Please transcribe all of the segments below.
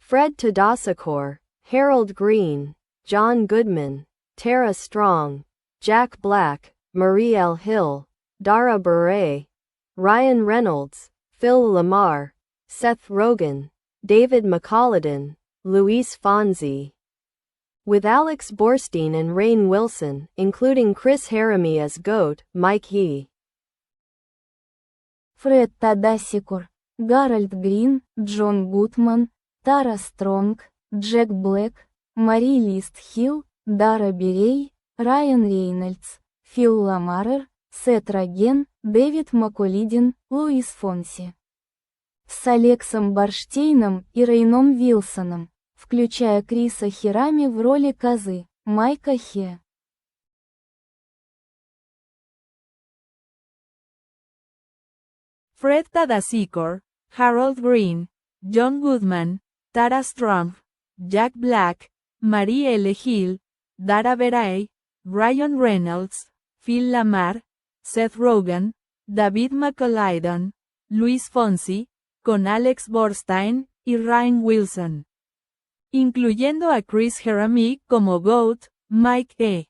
Fred Tadasakor, Harold Green, John Goodman, Tara Strong, Jack Black, Marie L. Hill, Dara Bure, Ryan Reynolds, Phil Lamar, Seth Rogen, David McColladon, Luis Fonsi. With Alex Borstein and Rainn Wilson, including Chris Haramy as Goat, Mike He. Фред Тадасикор, Гарольд Грин, Джон Гудман, Тара Стронг, Джек Блэк, Мари Лист Хилл, Дара Берей, Райан Рейнольдс, Фил Ламарер, Сет Роген, Дэвид Макколидин, Луис Фонси. С Алексом Борштейном и Рейном Вилсоном, включая Криса Хирами в роли козы, Майка Хе. Fred Tadasikor, Harold Green, John Goodman, Tara Strong, Jack Black, Marie L. Hill, Dara Beray, Ryan Reynolds, Phil Lamar, Seth Rogen, David McColladon, Luis Fonsi, con Alex Borstein y Rainn Wilson. Incluyendo a Chris Haramy como Goat, Mike E.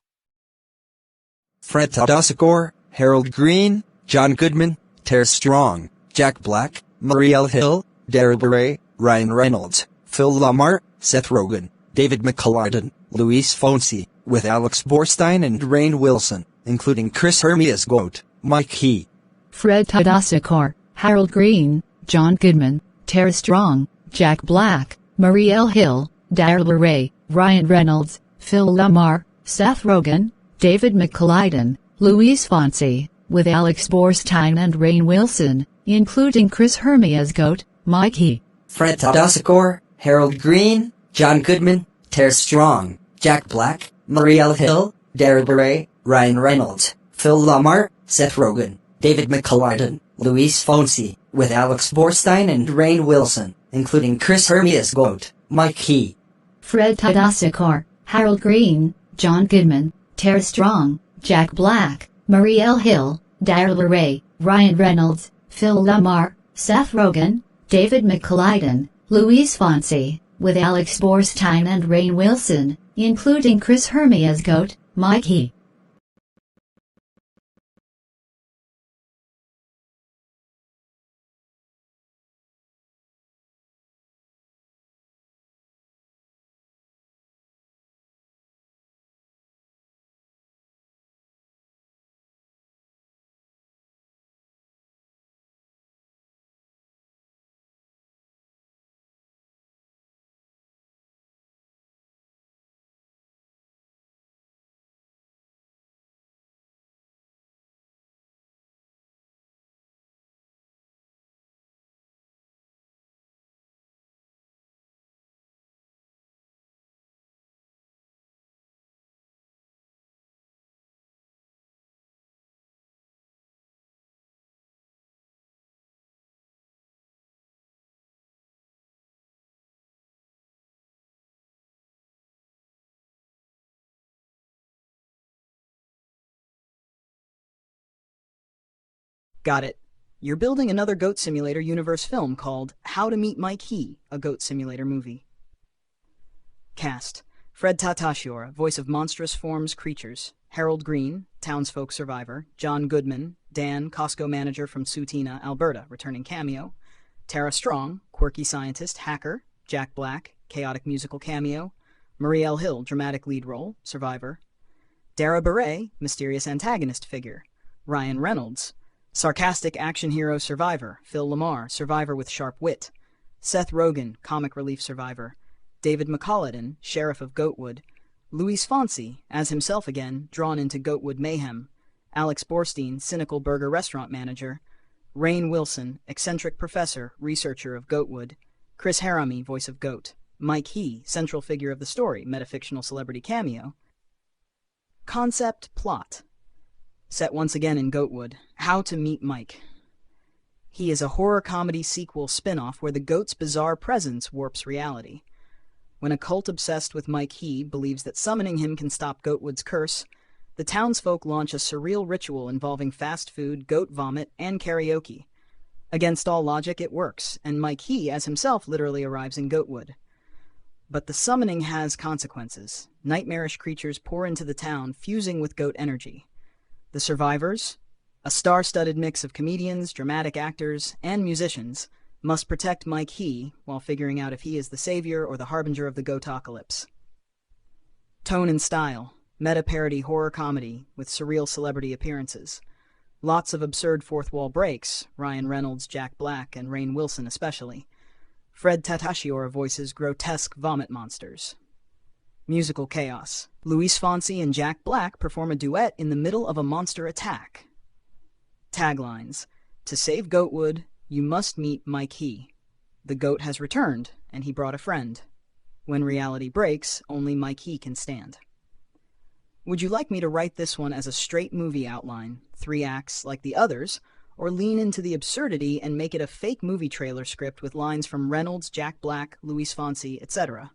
Fred Tadasakor, Harold Green, John Goodman, Tara Strong, Jack Black, Marie L. Hill, Dara Bure, Ryan Reynolds, Phil Lamar, Seth Rogen, David McColladon, Luis Fonsi, with Alex Borstein and Rainn Wilson, including Chris Haramy as Goat, Mike He. Fred Tadasakor, Harold Green, John Goodman, Tara Strong, Jack Black, Marie L. Hill, Dara Bure, Ryan Reynolds, Phil Lamar, Seth Rogen, David McColladon, Luis Fonsi, with Alex Borstein and Rainn Wilson, including Chris Haramy as Goat, Mike He. Fred Tadasakor, Harold Green, John Goodman, Tara Strong, Jack Black, Marie L. Hill, Dara Bure, Ryan Reynolds, Phil Lamar, Seth Rogen, David McColladon, Luis Fonsi, with Alex Borstein and Rainn Wilson, including Chris Haramy as Goat, Mike He. Fred Tadasakor, Harold Green, John Goodman, Tara Strong, Jack Black, Marie L. Hill, Dara Bure, Ryan Reynolds, Phil Lamar, Seth Rogen, David McColladon, Luis Fonsi, with Alex Borstein and Rainn Wilson, including Chris Haramy as Goat, Mike He. Got it. You're building another Goat Simulator universe film called How to Meet Mike He, a Goat Simulator movie. Cast: Fred Tatasciore, voice of monstrous forms creatures. Harold Green, townsfolk survivor. John Goodman, Dan, Costco manager from Sutina, Alberta, returning cameo. Tara Strong, quirky scientist, hacker. Jack Black, chaotic musical cameo. Marie L. Hill, dramatic lead role, survivor. Dara Bure, mysterious antagonist figure. Ryan Reynolds, sarcastic action hero survivor. Phil Lamar, survivor with sharp wit. Seth Rogen, comic relief survivor. David McColladon, sheriff of Goatwood. Luis Fonsi, as himself again, drawn into Goatwood mayhem. Alex Borstein, cynical burger restaurant manager. Rainn Wilson, eccentric professor, researcher of Goatwood. Chris Haramy, voice of Goat. Mike He, central figure of the story, metafictional celebrity cameo. Concept, plot. Set once again in Goatwood, How to Meet Mike. He is a horror comedy sequel spin-off where the goat's bizarre presence warps reality. When a cult obsessed with Mike He believes that summoning him can stop Goatwood's curse, the townsfolk launch a surreal ritual involving fast food, goat vomit, and karaoke. Against all logic, it works, and Mike He, as himself, literally arrives in Goatwood. But the summoning has consequences. Nightmarish creatures pour into the town, fusing with goat energy. The survivors, a star-studded mix of comedians, dramatic actors, and musicians, must protect Mike He while figuring out if he is the savior or the harbinger of the goatocalypse. Tone and style, meta-parody horror comedy with surreal celebrity appearances. Lots of absurd fourth-wall breaks, Ryan Reynolds, Jack Black, and Rainn Wilson especially. Fred Tatasciore voices grotesque vomit monsters. Musical chaos. Luis Fonsi and Jack Black perform a duet in the middle of a monster attack. Taglines. To save Goatwood, you must meet Mike He. The goat has returned, and he brought a friend. When reality breaks, only Mike He can stand. Would you like me to write this one as a straight movie outline, 3 acts like the others, or lean into the absurdity and make it a fake movie trailer script with lines from Reynolds, Jack Black, Luis Fonsi, etc.?